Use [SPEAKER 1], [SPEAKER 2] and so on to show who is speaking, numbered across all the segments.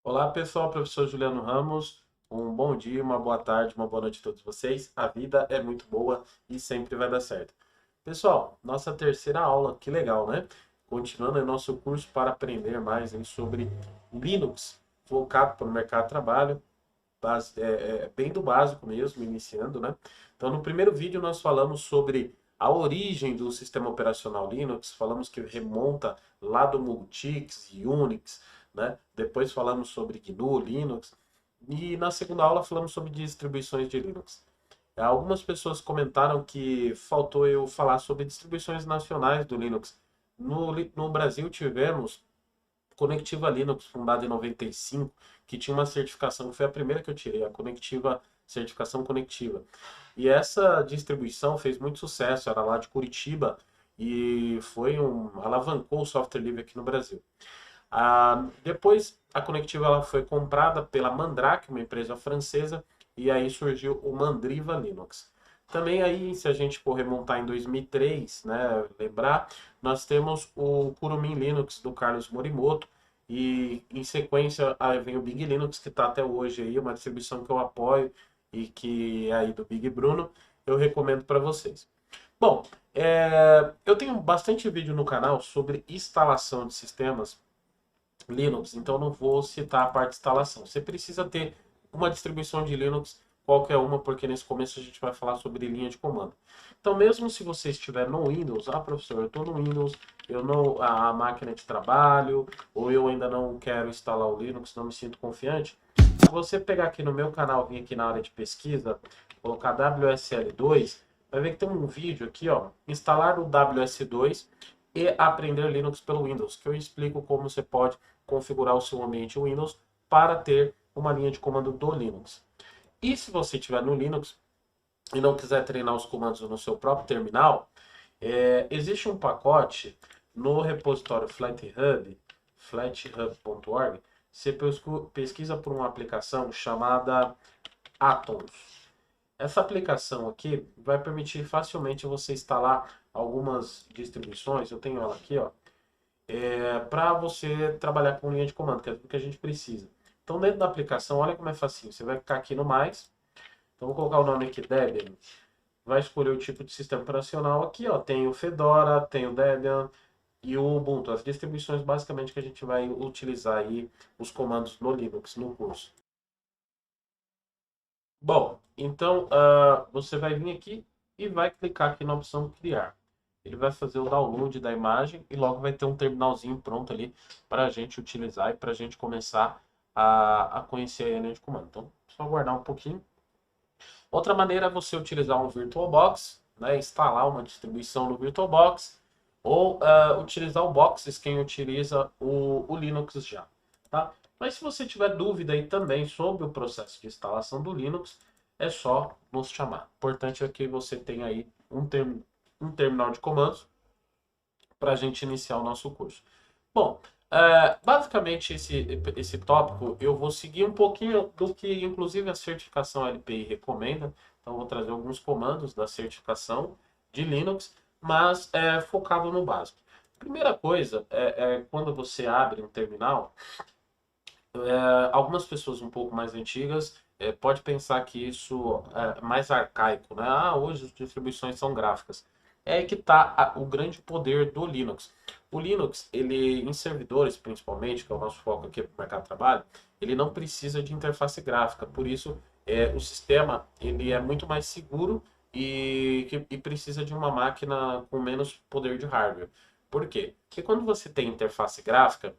[SPEAKER 1] Olá pessoal, professor Juliano Ramos, um bom dia, uma boa tarde, uma boa noite a todos vocês. A vida é muito boa e sempre vai dar certo. Pessoal, nossa terceira aula, que legal, né? Continuando o nosso curso para aprender mais sobre Linux, focado para o mercado de trabalho, bem do básico mesmo, iniciando, né? Então, no primeiro vídeo nós falamos sobre a origem do sistema operacional Linux, falamos que remonta lá do Multics e Unix, né? Depois falamos sobre GNU, Linux, e na segunda aula falamos sobre distribuições de Linux. Algumas pessoas comentaram que faltou eu falar sobre distribuições nacionais do Linux. No Brasil tivemos Conectiva Linux, fundada em 95, que tinha uma certificação, que foi a primeira que eu tirei, a Conectiva, certificação Conectiva. E essa distribuição fez muito sucesso, era lá de Curitiba e alavancou o software livre aqui no Brasil. Depois a Conectiva ela foi comprada pela Mandrake, uma empresa francesa, e aí surgiu o Mandriva Linux. Também aí, se a gente for remontar em 2003, né, lembrar, nós temos o Kurumin Linux do Carlos Morimoto, e em sequência aí vem o Big Linux, que está até hoje aí, uma distribuição que eu apoio e que é aí do Big Bruno, eu recomendo para vocês. Bom, eu tenho bastante vídeo no canal sobre instalação de sistemas Linux, então não vou citar a parte de instalação. Você precisa ter uma distribuição de Linux, qualquer uma, porque nesse começo a gente vai falar sobre linha de comando. Então, mesmo se você estiver no Windows, professor, eu estou no Windows, eu não, a máquina de trabalho, ou eu ainda não quero instalar o Linux, não me sinto confiante, se você pegar aqui no meu canal, vir aqui na área de pesquisa, colocar WSL2, vai ver que tem um vídeo aqui, ó, instalar o WS2 e aprender Linux pelo Windows, que eu explico como você pode configurar o seu ambiente Windows para ter uma linha de comando do Linux. E se você estiver no Linux e não quiser treinar os comandos no seu próprio terminal, existe um pacote no repositório FlatHub, flathub.org, você pesquisa por uma aplicação chamada Atoms. Essa aplicação aqui vai permitir facilmente você instalar algumas distribuições, eu tenho ela aqui, ó, para você trabalhar com linha de comando, que é tudo que a gente precisa. Então, dentro da aplicação, olha como é facinho. Você vai ficar aqui no mais. Então, vou colocar o nome aqui, Debian. Vai escolher o tipo de sistema operacional aqui, ó. Tem o Fedora, tem o Debian e o Ubuntu. As distribuições, basicamente, que a gente vai utilizar aí, os comandos no Linux, no curso. Bom, então, você vai vir aqui e vai clicar aqui na opção Criar. Ele vai fazer o download da imagem e logo vai ter um terminalzinho pronto ali para a gente utilizar e para a gente começar a conhecer a linha de comando. Então, só aguardar um pouquinho. Outra maneira é você utilizar um VirtualBox, né, instalar uma distribuição no VirtualBox ou utilizar o Boxes, quem utiliza o Linux já. Tá? Mas se você tiver dúvida aí também sobre o processo de instalação do Linux, é só nos chamar. O importante é que você tenha aí um terminal de comandos para a gente iniciar o nosso curso. Bom, basicamente esse tópico eu vou seguir um pouquinho do que inclusive a certificação LPI recomenda. Então vou trazer alguns comandos da certificação de Linux, mas focado no básico. Primeira coisa é quando você abre um terminal, algumas pessoas um pouco mais antigas pode pensar que isso é mais arcaico, né? Hoje as distribuições são gráficas. É aí que está o grande poder do Linux. O Linux, ele em servidores principalmente, que é o nosso foco aqui para o mercado de trabalho, ele não precisa de interface gráfica. Por isso, o sistema ele é muito mais seguro e precisa de uma máquina com menos poder de hardware. Por quê? Porque quando você tem interface gráfica,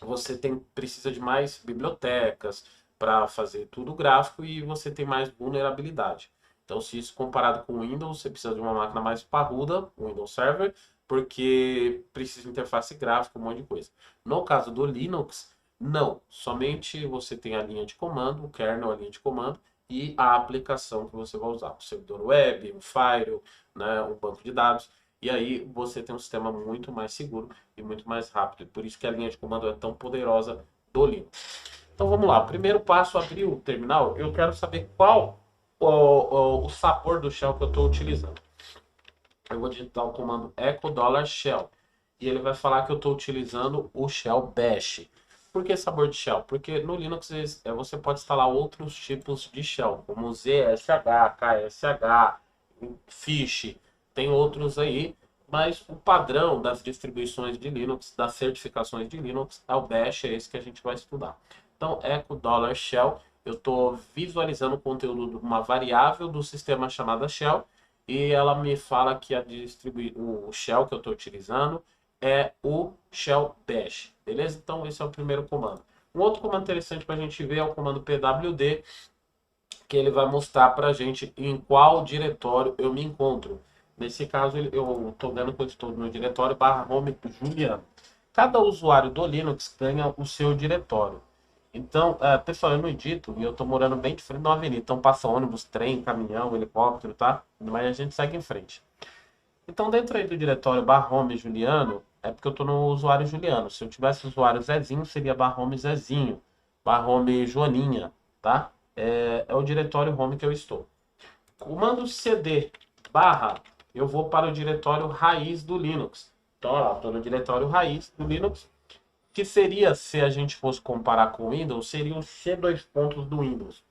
[SPEAKER 1] você precisa de mais bibliotecas para fazer tudo gráfico e você tem mais vulnerabilidade. Então, se isso comparado com o Windows, você precisa de uma máquina mais parruda, o Windows Server, porque precisa de interface gráfica, um monte de coisa. No caso do Linux, não. Somente você tem a linha de comando, o kernel, a linha de comando, e a aplicação que você vai usar. O servidor web, um Firewall, né, um banco de dados. E aí você tem um sistema muito mais seguro e muito mais rápido. Por isso que a linha de comando é tão poderosa do Linux. Então vamos lá. Primeiro passo, abrir o terminal. Eu quero saber qual o sabor do shell que eu estou utilizando. Eu vou digitar o comando echo $shell e ele vai falar que eu estou utilizando o shell bash. Por que sabor de shell? Porque no Linux você pode instalar outros tipos de shell, como ZSH, KSH, Fish, tem outros aí, mas o padrão das distribuições de Linux, das certificações de Linux, é o bash, é esse que a gente vai estudar. Então, echo $shell, eu estou visualizando o conteúdo de uma variável do sistema chamada shell, e ela me fala que o shell que eu estou utilizando é o shell bash, beleza? Então esse é o primeiro comando. Um outro comando interessante para a gente ver é o comando pwd, que ele vai mostrar para a gente em qual diretório eu me encontro. Nesse caso, eu estou vendo que eu estou no diretório /home Juliano. Cada usuário do Linux ganha o seu diretório. Então, pessoal, eu não edito e eu tô morando bem de frente de uma avenida. Então passa ônibus, trem, caminhão, helicóptero, tá? Mas a gente segue em frente. Então, dentro aí do diretório /home Juliano, é porque eu tô no usuário Juliano. Se eu tivesse usuário Zezinho, seria /home Zezinho, /home Joaninha, tá? É o diretório home que eu estou. Comando cd barra, eu vou para o diretório raiz do Linux. Então, ó, estou no diretório raiz do Linux, que seria, se a gente fosse comparar com o Windows, seria o C2 pontos do Windows.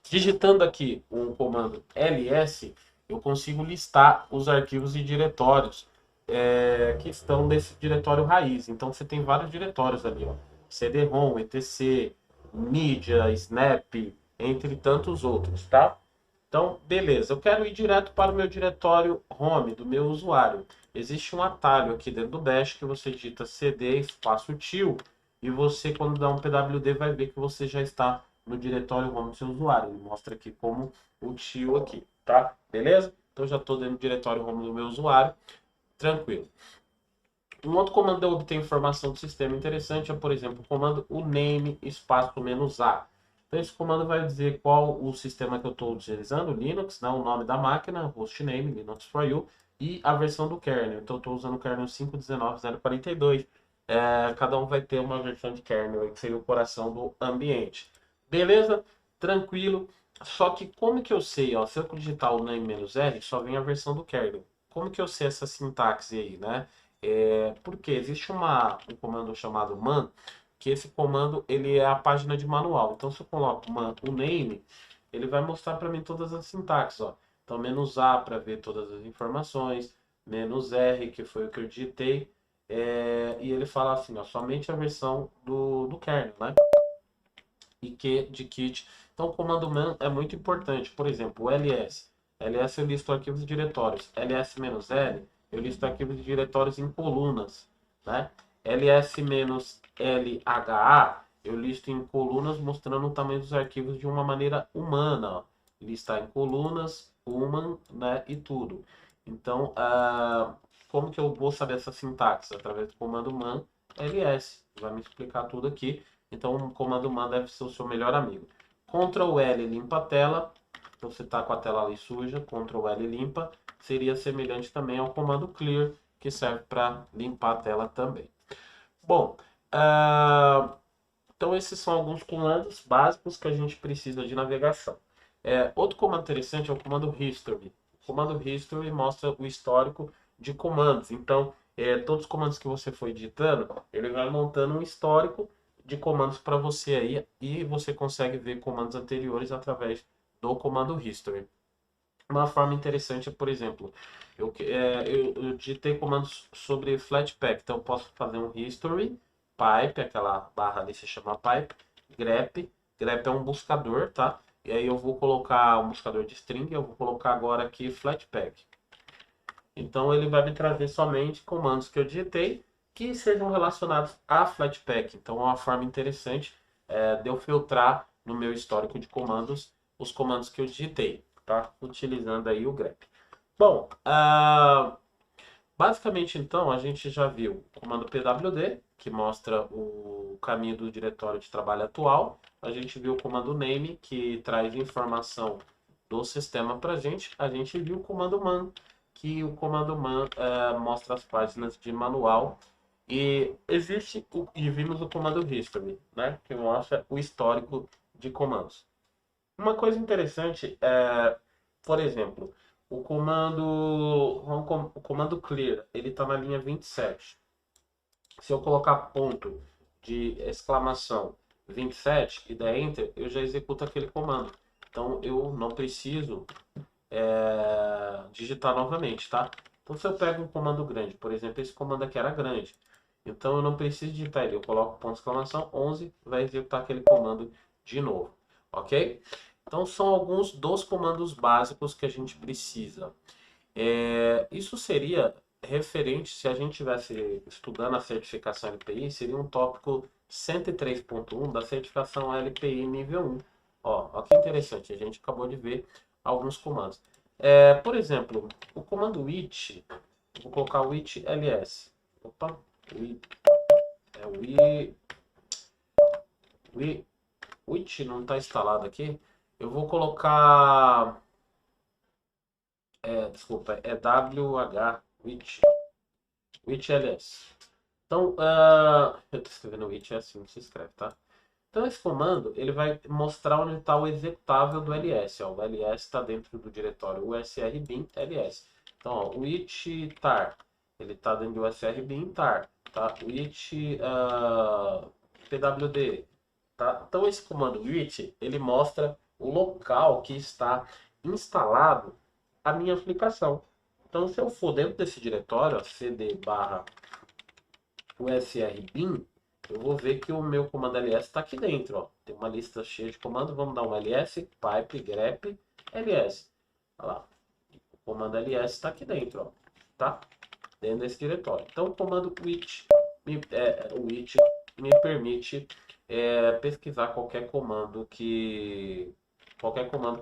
[SPEAKER 1] Digitando aqui o comando ls, eu consigo listar os arquivos e diretórios que estão nesse diretório raiz. Então você tem vários diretórios ali, ó. CD-ROM, etc, mídia, snap, entre tantos outros, tá? Então, beleza, eu quero ir direto para o meu diretório home do meu usuário. Existe um atalho aqui dentro do Bash que você digita cd espaço til e você, quando dá um pwd, vai ver que você já está no diretório home do seu usuário. Ele mostra aqui como o til aqui, tá? Beleza? Então já estou dentro do diretório home do meu usuário, tranquilo. Um outro comando de obter informação do sistema interessante é, por exemplo, o comando uname espaço "-a". Então esse comando vai dizer qual o sistema que eu estou utilizando, Linux, né, o nome da máquina, hostname, Linux for You, e a versão do kernel. Então eu estou usando o kernel 5.19.042. Cada um vai ter uma versão de kernel, que seria o coração do ambiente. Beleza? Tranquilo. Só que como que eu sei, ó, se eu digitar o name-r, só vem a versão do kernel. Como que eu sei essa sintaxe aí, né? Porque existe um comando chamado man, que esse comando ele é a página de manual. Então, se eu coloco man, o name, ele vai mostrar para mim todas as sintaxes. Ó. Então, "-a" para ver todas as informações, "-r", que foi o que eu digitei, e ele fala assim, ó, somente a versão do kernel, né? E que de kit. Então, o comando man é muito importante. Por exemplo, o ls. ls eu listo arquivos e diretórios. ls-l eu listo arquivos e diretórios em colunas. Né? ls-lha eu listo em colunas mostrando o tamanho dos arquivos de uma maneira humana. Ó. Listar em colunas, human, né? E tudo. Então, como que eu vou saber essa sintaxe? Através do comando man ls. Vai me explicar tudo aqui. Então, o comando man deve ser o seu melhor amigo. Ctrl L limpa a tela. Então, você está com a tela ali suja, Ctrl L limpa. Seria semelhante também ao comando clear, que serve para limpar a tela também. Bom, então esses são alguns comandos básicos que a gente precisa de navegação. Outro comando interessante é o comando history. O comando history mostra o histórico de comandos. Então, todos os comandos que você foi digitando, ele vai montando um histórico de comandos para você aí e você consegue ver comandos anteriores através do comando history. Uma forma interessante é, por exemplo, eu digitei comandos sobre Flatpak, então eu posso fazer um history, pipe, aquela barra ali se chama pipe, grep, grep é um buscador, tá? E aí eu vou colocar um buscador de string, eu vou colocar agora aqui Flatpak. Então ele vai me trazer somente comandos que eu digitei que sejam relacionados a Flatpak. Então é uma forma interessante de eu filtrar no meu histórico de comandos os comandos que eu digitei, tá? Utilizando aí o grep. Bom, basicamente então a gente já viu o comando pwd, que mostra o caminho do diretório de trabalho atual. A gente viu o comando name, que traz informação do sistema para a gente. A gente viu o comando man, que o comando man mostra as páginas de manual. E vimos o comando history, né, que mostra o histórico de comandos. Uma coisa interessante é, por exemplo, o comando clear, ele está na linha 27. Se eu colocar ponto de exclamação 27 e der enter, eu já executo aquele comando. Então eu não preciso digitar novamente, tá? Então se eu pego um comando grande, por exemplo, esse comando aqui era grande, então eu não preciso digitar ele, eu coloco ponto de exclamação 11, vai executar aquele comando de novo, ok? Então são alguns dos comandos básicos que a gente precisa. Isso seria referente, se a gente estivesse estudando a certificação LPI, seria um tópico 103.1 da certificação LPI nível 1. Ó que interessante, a gente acabou de ver alguns comandos. Por exemplo, o comando it, vou colocar o it ls. Opa, o it não está instalado aqui. Eu vou colocar, desculpa, é wh, it ls. Então, eu estou escrevendo it, é assim que se escreve, tá? Então esse comando ele vai mostrar onde está o executável do ls. Ó, o ls está dentro do diretório usr bin ls. Então ó, o it tar ele está dentro do usr bin tar, tá? O it pwd, tá? Então esse comando it ele mostra o local que está instalado a minha aplicação. Então se eu for dentro desse diretório, ó, cd barra usr bin, eu vou ver que o meu comando ls está aqui dentro, ó. Tem uma lista cheia de comandos, vamos dar um ls, pipe, grep, ls. Olha lá, o comando ls está aqui dentro, ó, tá? Dentro desse diretório. Então o comando it me permite pesquisar qualquer comando que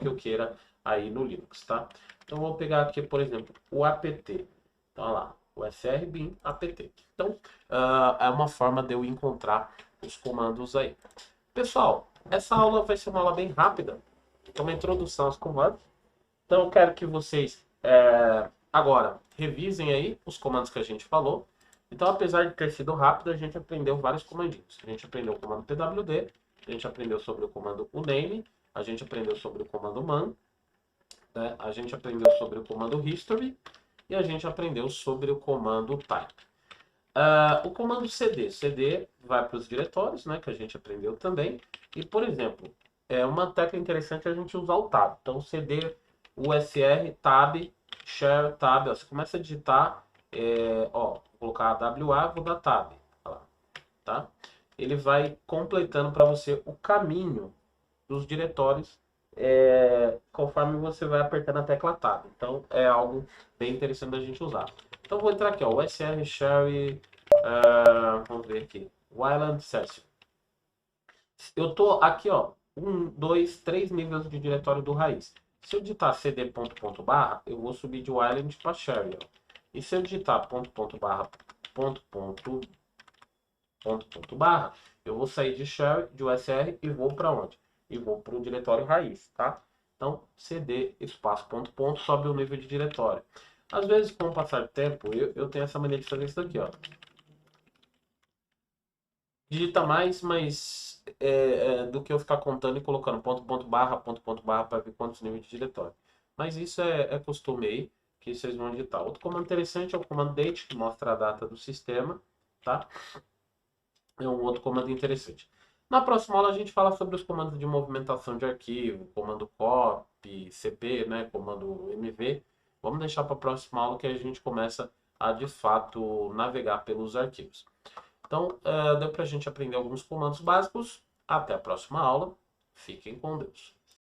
[SPEAKER 1] eu queira aí no Linux, tá? Então vou pegar aqui, por exemplo, o apt. Então olha lá, o srbin apt. Então é uma forma de eu encontrar os comandos aí. Pessoal, essa aula vai ser uma aula bem rápida, é uma introdução aos comandos. Então eu quero que vocês agora revisem aí os comandos que a gente falou. Então, apesar de ter sido rápido, a gente aprendeu vários comandinhos. A gente aprendeu o comando pwd, a gente aprendeu sobre o comando uname, a gente aprendeu sobre o comando man, né? A gente aprendeu sobre o comando history e a gente aprendeu sobre o comando type. O comando cd vai para os diretórios, né, que a gente aprendeu também. E, por exemplo, uma tecla interessante é a gente usar o tab. Então, cd, usr, tab, share, tab. Ó, você começa a digitar, vou colocar wa, vou dar tab. Ó lá, tá? Ele vai completando para você o caminho dos diretórios conforme você vai apertando a tecla tab. Então, é algo bem interessante da gente usar. Então, vou entrar aqui, ó, usr, share, vamos ver aqui, Wayland Session. Eu tô aqui, ó, 1, 2, 3 níveis de diretório do raiz. Se eu digitar cd ponto barra, eu vou subir de Wayland para share. Ó. E se eu digitar ponto barra, barra, eu vou sair de share, de usr e vou para onde? E vou para o diretório raiz, tá? Então, cd espaço sobe o nível de diretório. Às vezes, com o passar do tempo, eu tenho essa mania de fazer isso aqui, ó. Digita mais, mas do que eu ficar contando e colocando ponto barra para ver quantos níveis de diretório. Mas isso é costume aí, que vocês vão digitar. Outro comando interessante é o comando date, que mostra a data do sistema, tá? É um outro comando interessante. Na próxima aula a gente fala sobre os comandos de movimentação de arquivo, comando copy, cp, né, comando mv. Vamos deixar para a próxima aula que a gente começa a, de fato, navegar pelos arquivos. Então, deu para a gente aprender alguns comandos básicos. Até a próxima aula. Fiquem com Deus.